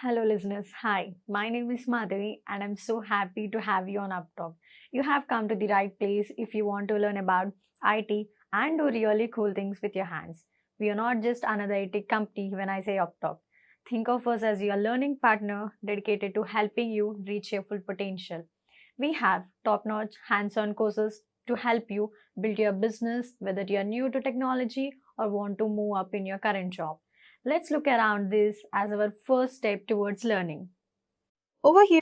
Hello, listeners. Hi, my name is Madhavi, and I'm so happy to have you on Upptalk. You have come to the right place if you want to learn about IT and do really cool things with your hands. We are not just another IT company when I say Upptalk. Think of us as your learning partner dedicated to helping you reach your full potential. We have top notch hands on courses to help you build your business, whether you are new to technology or want to move up in your current job. Let's look around this as our first step towards learning. Over here,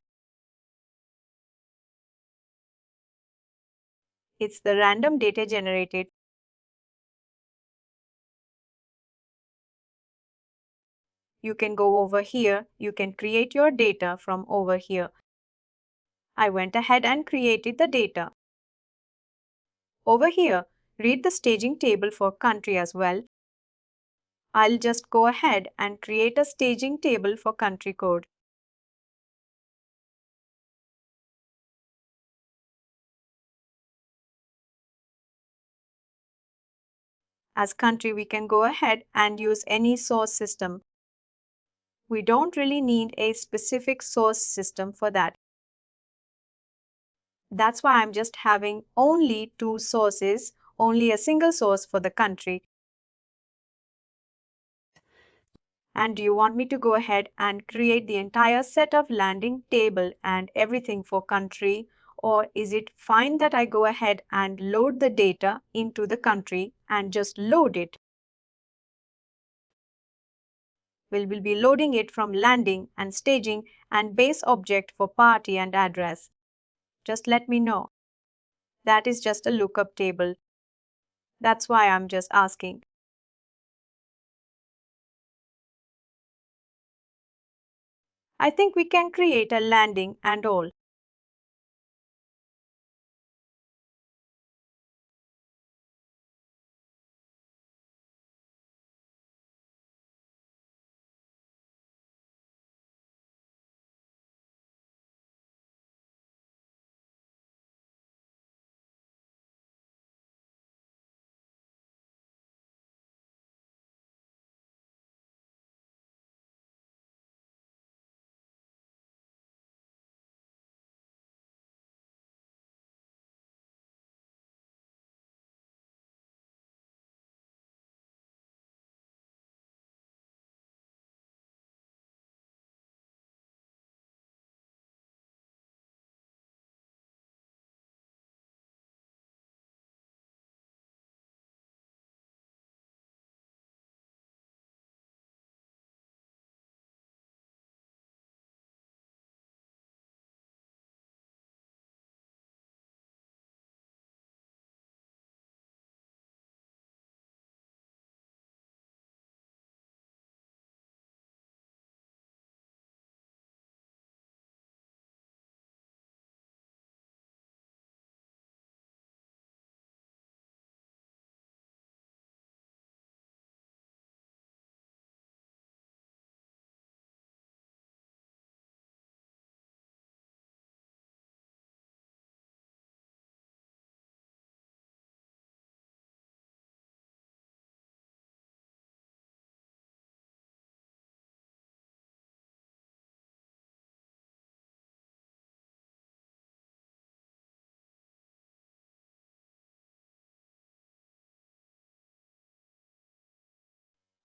it's the random data generated. You can go over here. You can create your data from over here. I went ahead and created the data. Over here, read the staging table for country as well. I'll just go ahead and create a staging table for country code. As country, we can go ahead and use any source system. We don't really need a specific source system for that. That's why I'm just having only two sources, only a single source for the country. And do you want me to go ahead and create the entire set of landing table and everything for country? Or is it fine that I go ahead and load the data into the country and just load it? We'll be loading it from landing and staging and base object for party and address. Just let me know. That is just a lookup table. That's why I'm just asking. I think we can create a landing and all.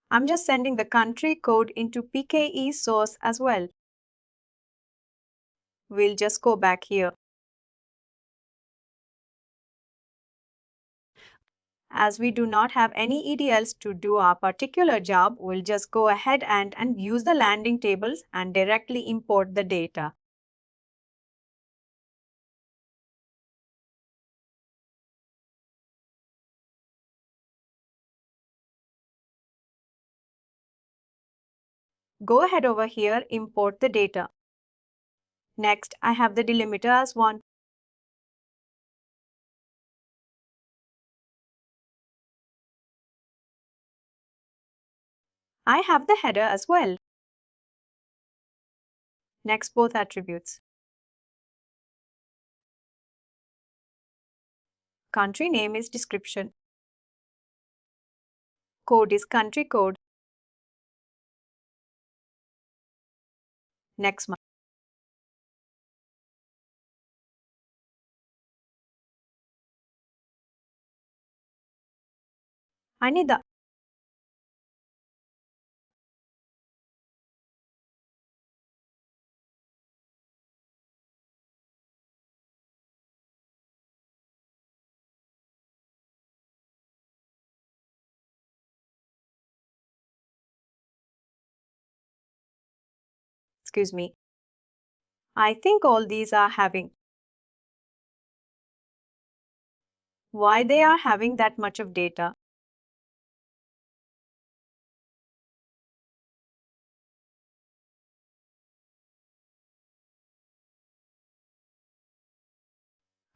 I'm just sending the country code into PKE source as well. We'll just go back here. As we do not have any EDLs to do our particular job, we'll just go ahead and use the landing tables and directly import the data. Go ahead over here, import the data. Next, I have the delimiter as one. I have the header as well. Next, both attributes. Country name is description. Code is country code. next month. I need the excuse me. I think all these are having. Why they are having that much of data?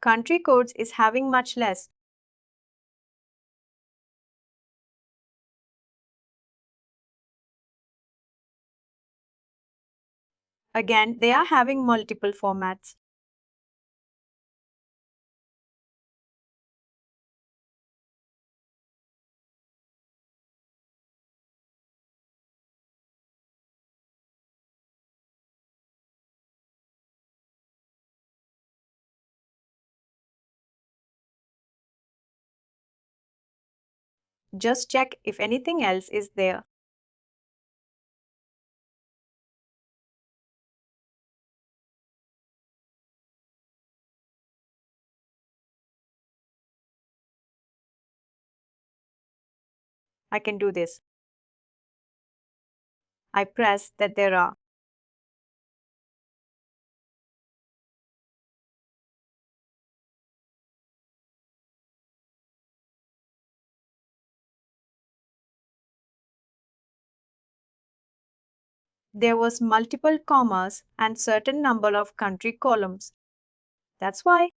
Country codes is having much less. Again, they are having multiple formats. Just check if anything else is there. I can do this. I press that there are. There was multiple commas and certain number of country columns. That's why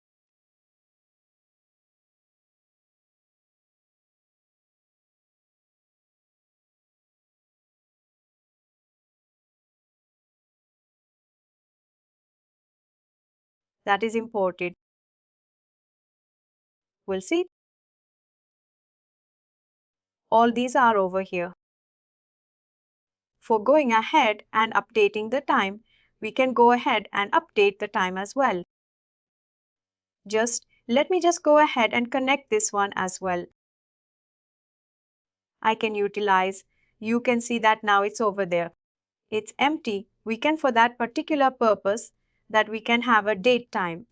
that is imported. We'll see. All these are over here. For going ahead and updating the time, we can go ahead and update the time as well. Let me just go ahead and connect this one as well. I can utilize, you can see that now it's over there. It's empty. We can, for that particular purpose, that we can have a date time.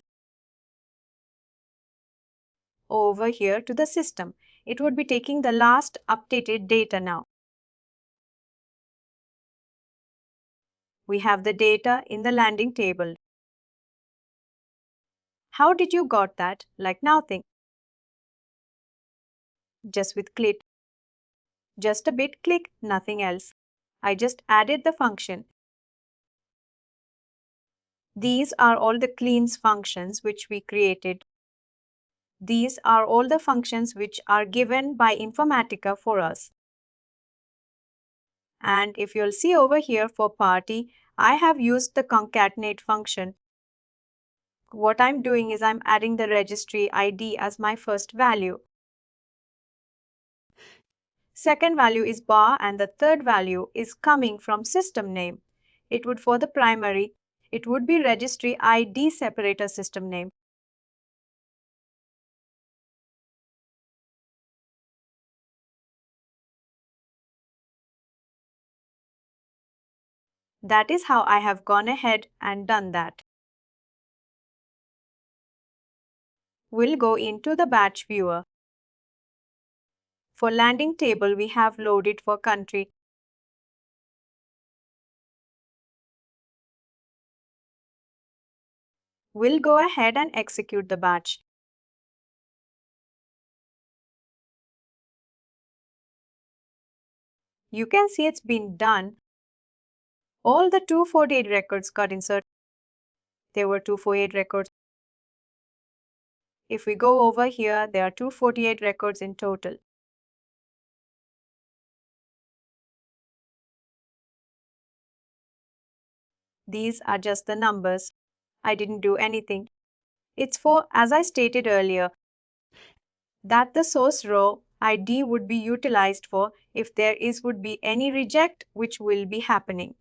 Over here to the system, it would be taking the last updated data now. We have the data in the landing table. How did you got that? Like nothing. Just with click. Just a bit click, nothing else. I just added the function. These are all the cleans functions which we created. These are all the functions which are given by Informatica for us. And if you'll see over here for party, I have used the concatenate function. What I'm doing is I'm adding the registry ID as my first value. Second value is bar and the third value is coming from system name. It would for the primary, it would be registry ID separator system name. That is how I have gone ahead and done that. We'll go into the batch viewer. For landing table, we have loaded for country. We'll go ahead and execute the batch. You can see it's been done. All the 248 records got inserted. There were 248 records. If we go over here, there are 248 records in total. These are just the numbers. I didn't do anything. It's for, as I stated earlier, that the source row ID would be utilized for if there would be any reject which will be happening.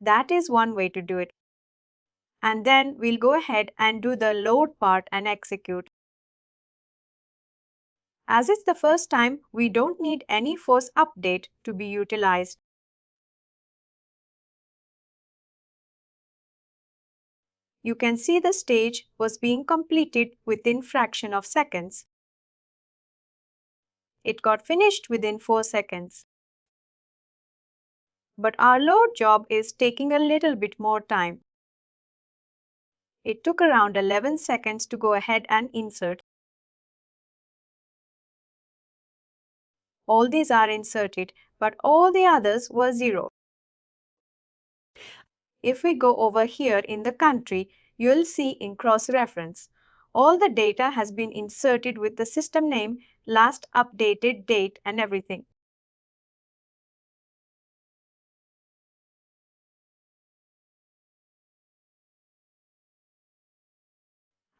That is one way to do it. And then we'll go ahead and do the load part and execute. As it's the first time, we don't need any force update to be utilized. You can see the stage was being completed within fraction of seconds. It got finished within 4 seconds. But our load job is taking a little bit more time. It took around 11 seconds to go ahead and insert. All these are inserted, but all the others were 0. If we go over here in the country, you'll see in cross-reference, all the data has been inserted with the system name, last updated date and everything.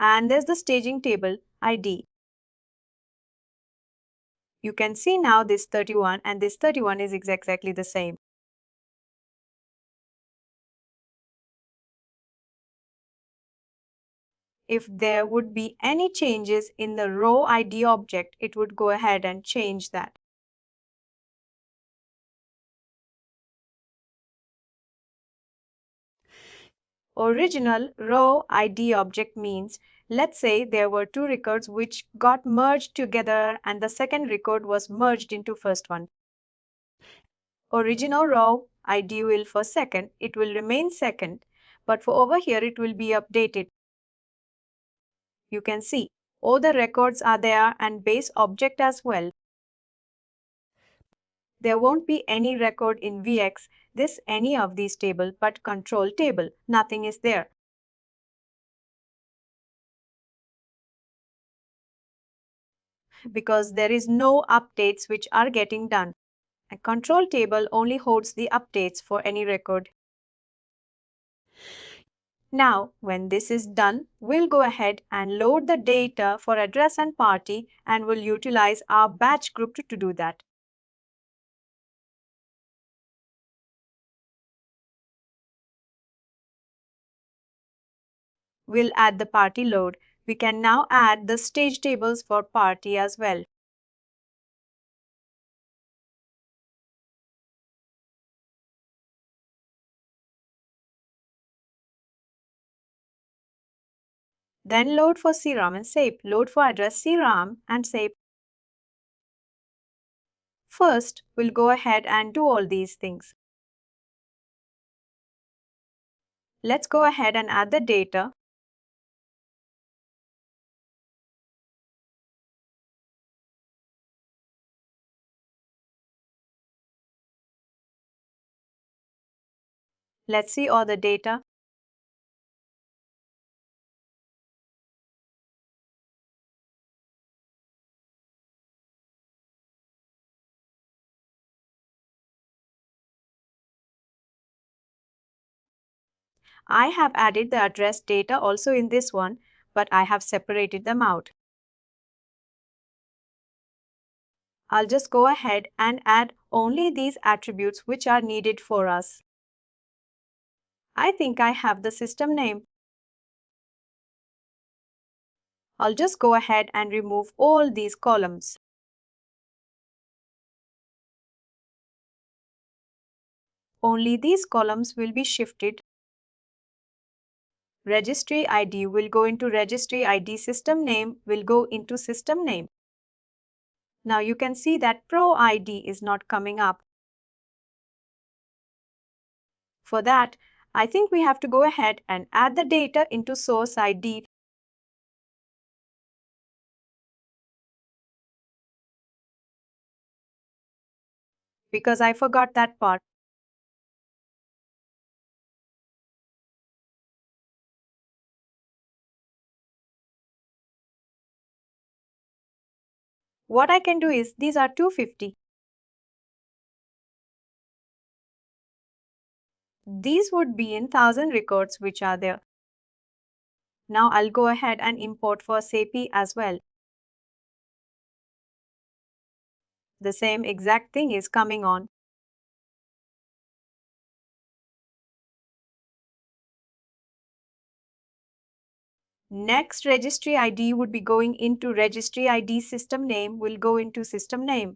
And there's the staging table ID. You can see now this 31 and this 31 is exactly the same. If there would be any changes in the row ID object, it would go ahead and change that. Original row ID object means, let's say there were two records which got merged together and the second record was merged into first one. Original row ID will for second, it will remain second, but for over here it will be updated. You can see all the records are there and base object as well. There won't be any record in VX, this any of these table, but control table, nothing is there. Because there is no updates which are getting done. A control table only holds the updates for any record. Now, when this is done, we'll go ahead and load the data for address and party and we'll utilize our batch group to do that. We'll add the party load. We can now add the stage tables for party as well. Then load for CRAM and SAPE. Load for address CRAM and SAPE. First, we'll go ahead and do all these things. Let's go ahead and add the data. Let's see all the data. I have added the address data also in this one, but I have separated them out. I'll just go ahead and add only these attributes which are needed for us. I think I have the system name. I'll just go ahead and remove all these columns. Only these columns will be shifted. Registry ID will go into registry ID, system name will go into system name. Now you can see that Pro ID is not coming up. For that, I think we have to go ahead and add the data into source ID. Because I forgot that part. What I can do is, these are 250. These would be in 1000 records which are there. Now I'll go ahead and import for SAPI as well. The same exact thing is coming on. Next registry ID would be going into registry ID, system name will go into system name.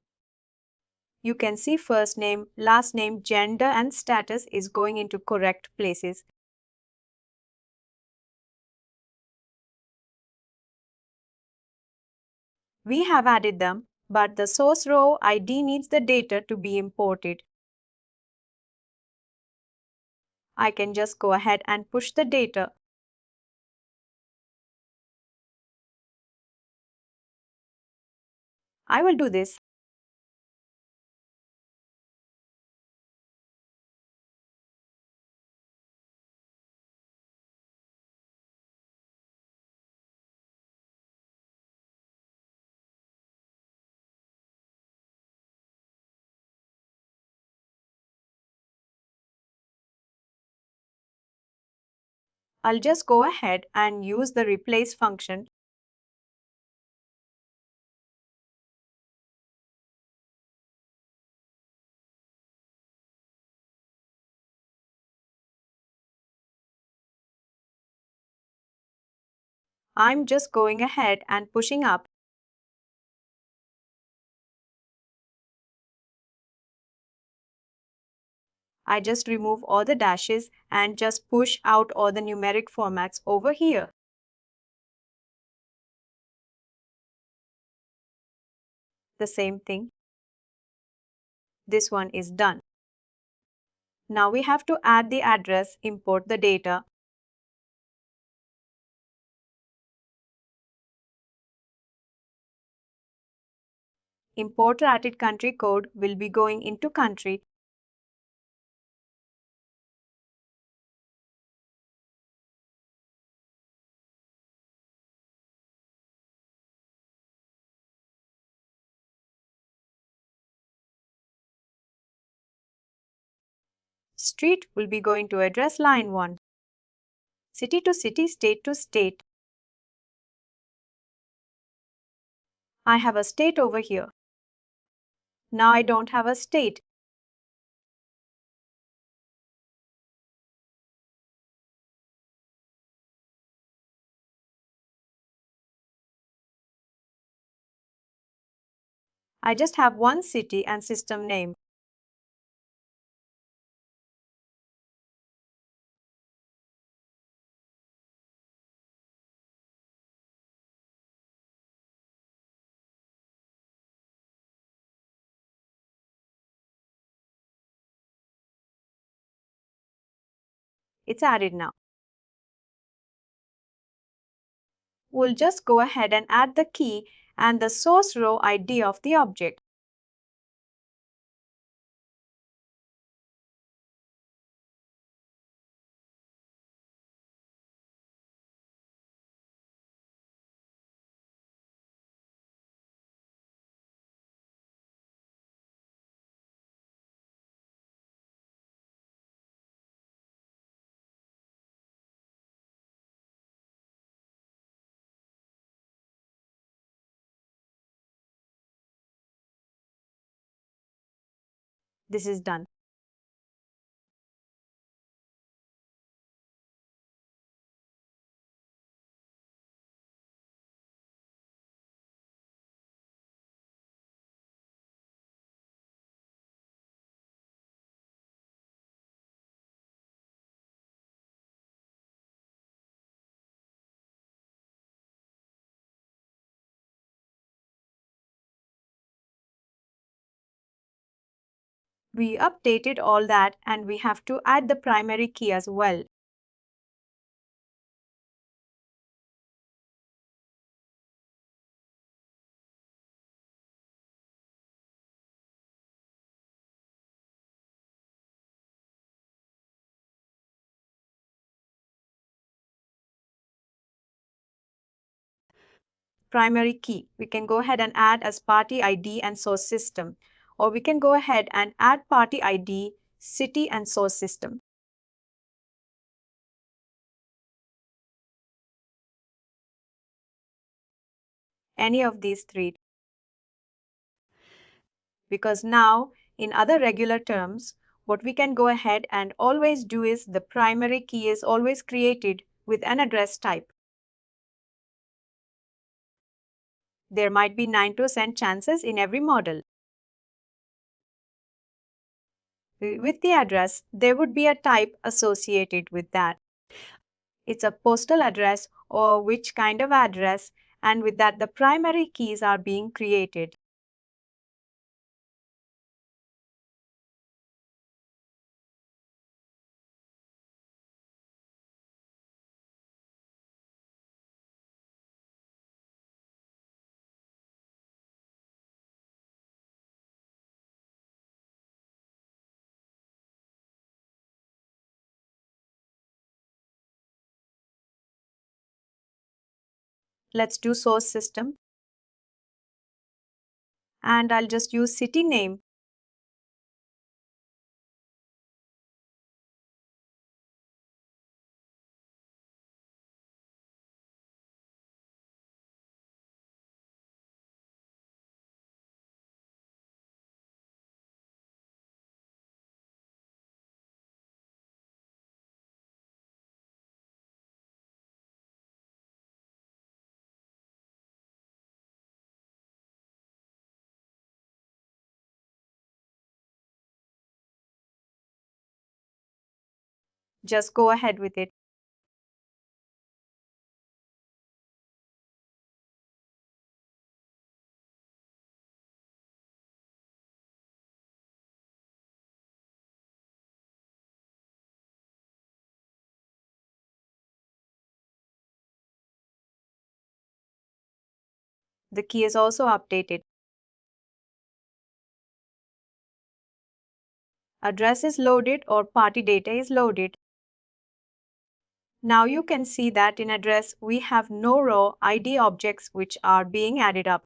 You can see first name, last name, gender and status is going into correct places. We have added them, but the source row ID needs the data to be imported. I can just go ahead and push the data. I will do this. I'll just go ahead and use the replace function. I'm just going ahead and pushing up. I just remove all the dashes and just push out all the numeric formats over here. The same thing. This one is done. Now we have to add the address, import the data. Importer added country code will be going into country. Street will be going to address line 1. City to city, state to state. I have a state over here. Now I don't have a state. I just have one city and system name. It's added now. We'll just go ahead and add the key and the source row ID of the object. This is done. We updated all that and we have to add the primary key as well. Primary key, we can go ahead and add as party ID and source system, or we can go ahead and add party ID, city and source system. Any of these three. Because now, in other regular terms, what we can go ahead and always do is the primary key is always created with an address type. There might be 9% chances in every model. With the address, there would be a type associated with that. It's a postal address or which kind of address, and with that, the primary keys are being created. Let's do source system. And I'll just use city name. Just go ahead with it. The key is also updated. Address is loaded or party data is loaded. Now you can see that in address we have no raw ID objects which are being added up.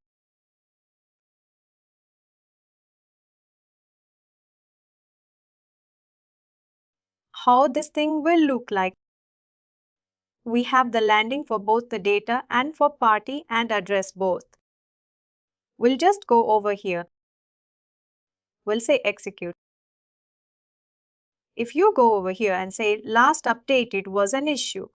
How this thing will look like. We have the landing for both the data and for party and address both. We'll just go over here. We'll say execute. If you go over here and say last updated was an issue,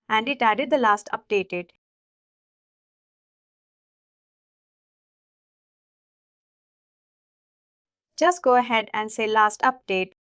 and it added the last updated. Just go ahead and say last update.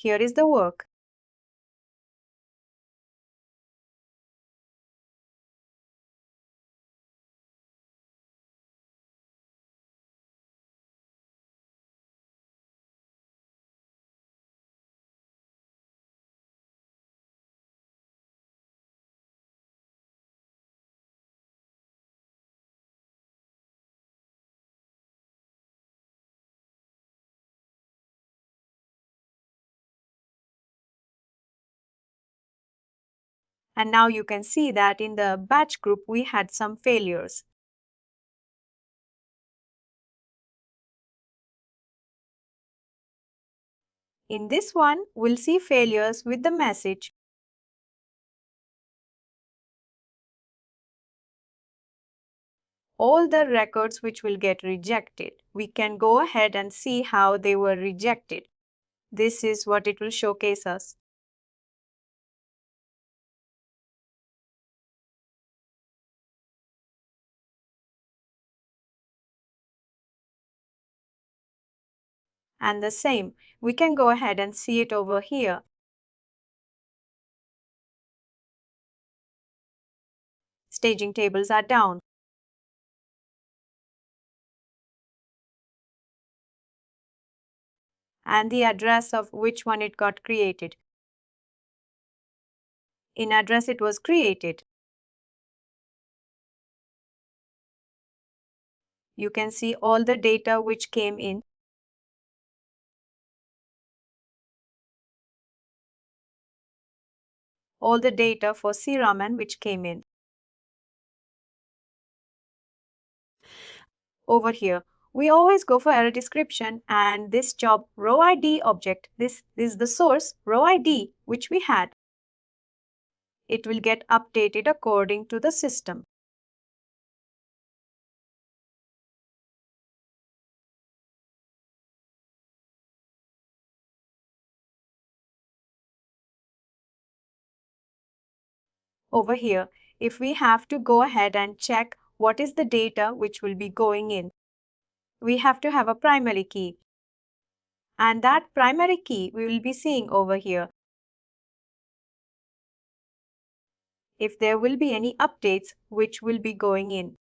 Here is the work. And now you can see that in the batch group we had some failures. In this one, we'll see failures with the message all the records which will get rejected. We can go ahead and see how they were rejected. This is what it will showcase us. And the same, we can go ahead and see it over here. Staging tables are down. and the address of which one it got created. In address it was created. You can see all the data which came in. All the data for C Raman which came in. Over here, we always go for error description, and this job row ID object, this is the source row ID which we had. It will get updated according to the system. Over here, if we have to go ahead and check what is the data which will be going in, we have to have a primary key. And that primary key we will be seeing over here. If there will be any updates which will be going in.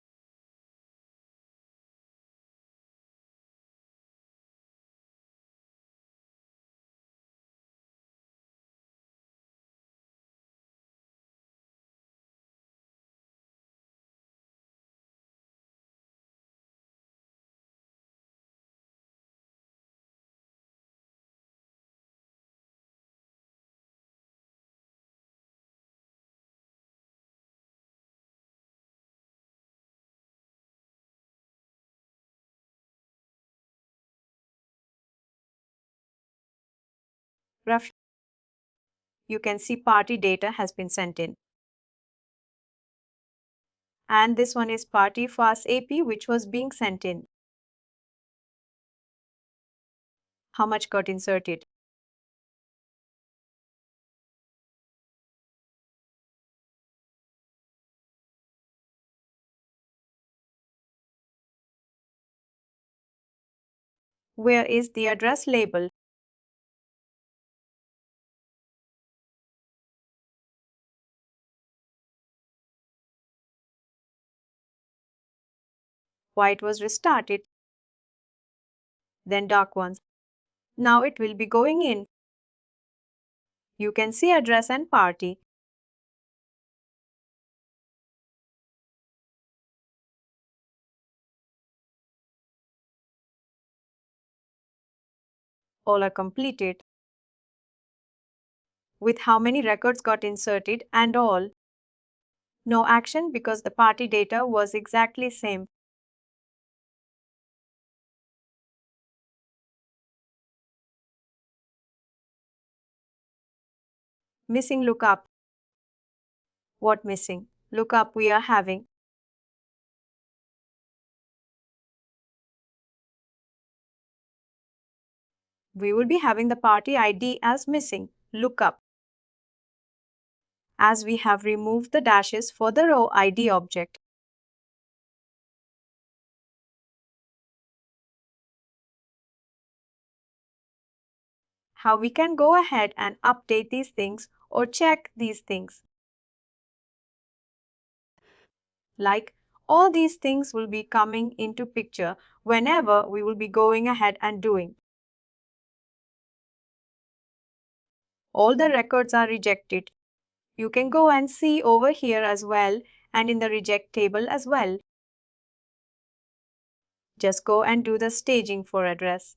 Rough, you can see party data has been sent in. And this one is party fast AP which was being sent in. How much got inserted? Where is the address label? White was restarted. Then dark ones. Now it will be going in. You can see address and party. All are completed. With how many records got inserted and all. No action because the party data was exactly same. Missing lookup. What missing? Lookup we are having. We will be having the party ID as missing. Lookup. As we have removed the dashes for the row ID object. How we can go ahead and update these things or check these things. Like all these things will be coming into picture whenever we will be going ahead and doing. All the records are rejected. You can go and see over here as well and in the reject table as well. Just go and do the staging for address.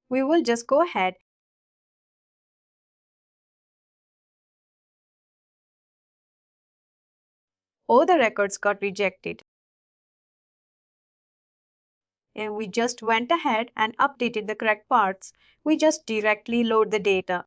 We will just go ahead All the records got rejected. And we just went ahead and updated the correct parts. We just directly load the data.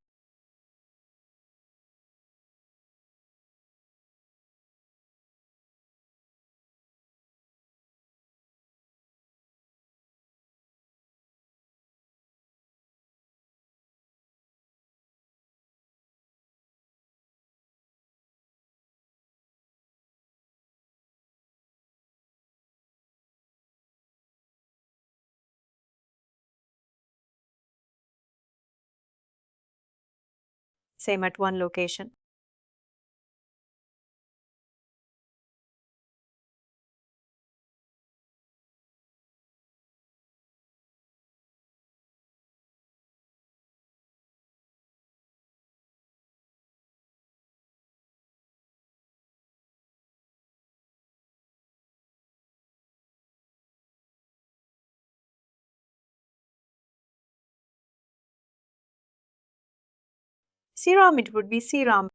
Same at one location. CROM, it would be CROM.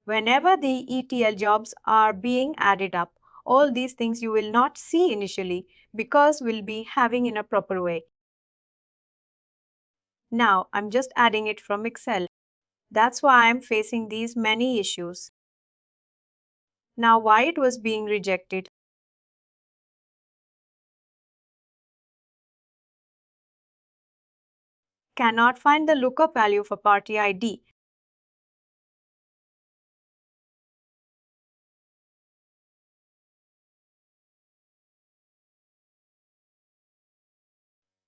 Whenever the ETL jobs are being added up, all these things you will not see initially because we'll be having in a proper way. Now I'm just adding it from Excel. That's why I'm facing these many issues. Now why it was being rejected? Cannot find the lookup value for party ID.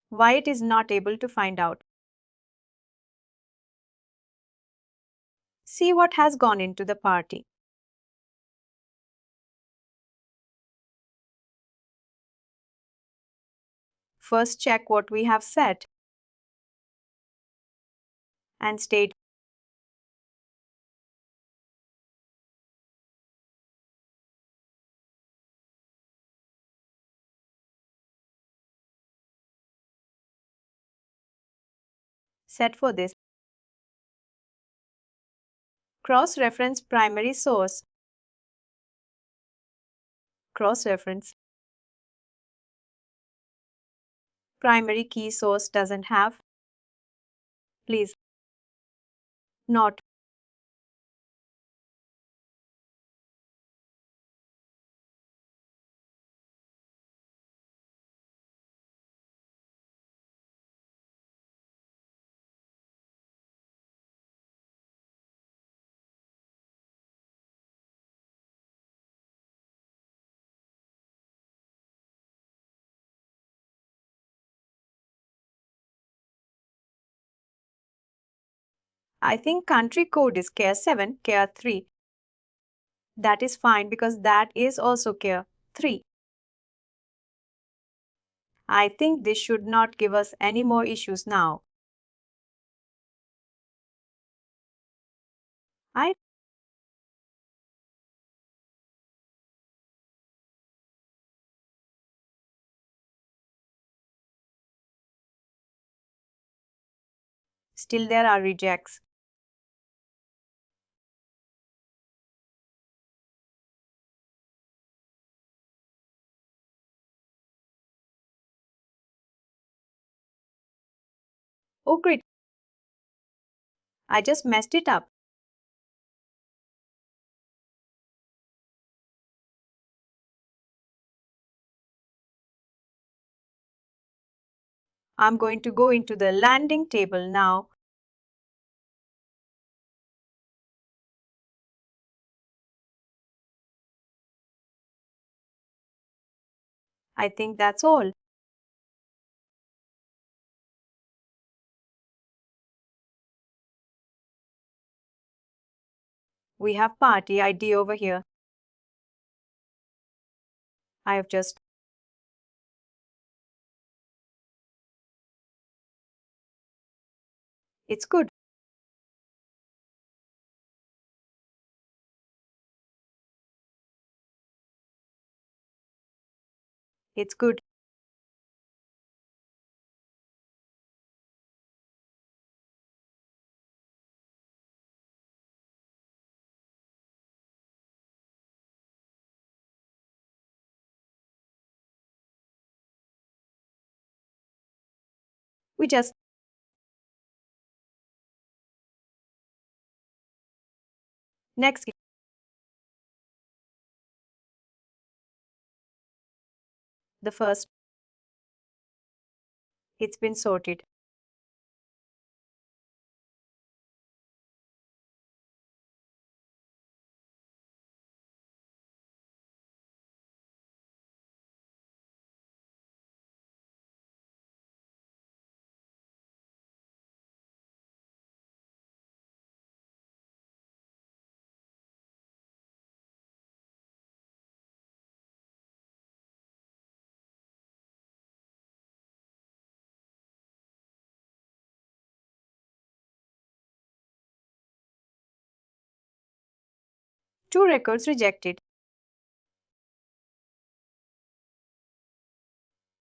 Why it is not able to find out. See what has gone into the party. First check what we have set and state set for this. Cross-reference primary source. Cross-reference. Primary key source doesn't have. Please. Not. I think country code is care 7, care 3. That is fine because that is also care 3. I think this should not give us any more issues now. I still there are rejects. Oh great. I just messed it up. I'm going to go into the landing table now. I think that's all. We have party ID over here. I have just it's good. It's good. We just next. The first, it's been sorted. Two records rejected.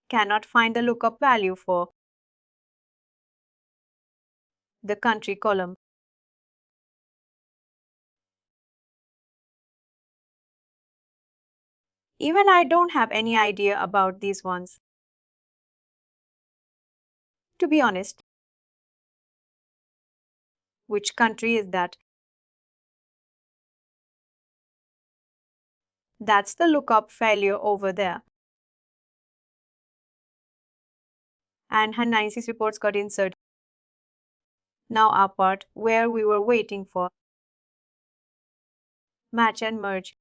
Cannot find the lookup value for the country column. Even I don't have any idea about these ones. To be honest, which country is that? That's the lookup failure over there. And her 96 reports got inserted. Now our part where we were waiting for. Match and merge.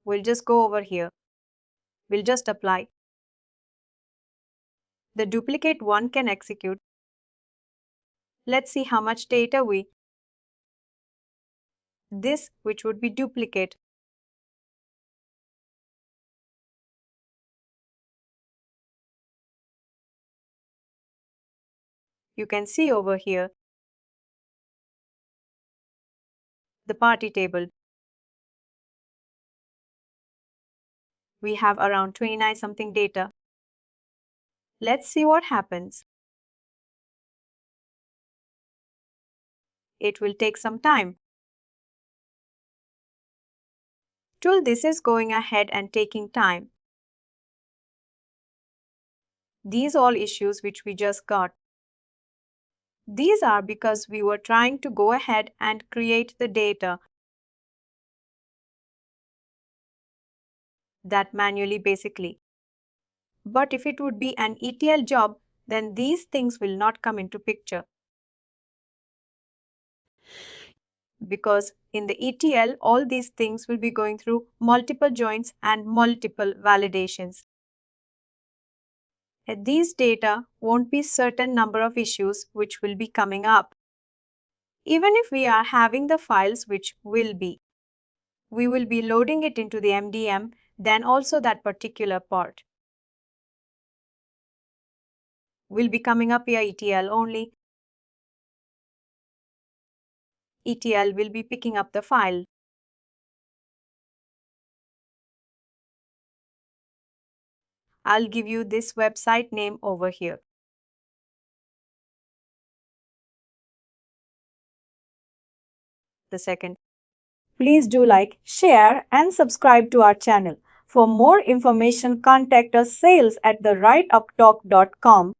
We'll just go over here. We'll just apply. The duplicate one can execute. Let's see how much data we. This which would be duplicate. You can see over here the party table. We have around 29 something data. Let's see what happens. It will take some time. Till this is going ahead and taking time. These all issues which we just got. These are because we were trying to go ahead and create the data that manually basically. But if it would be an ETL job, then these things will not come into picture. Because in the ETL, all these things will be going through multiple joins and multiple validations. These data won't be certain number of issues which will be coming up. Even if we are having the files which will be, we will be loading it into the MDM, then also that particular part will be coming up via ETL only. ETL will be picking up the file. I'll give you this website name over here. The second. Please do like, share and subscribe to our channel. For more information, contact us sales@therightuptalk.com.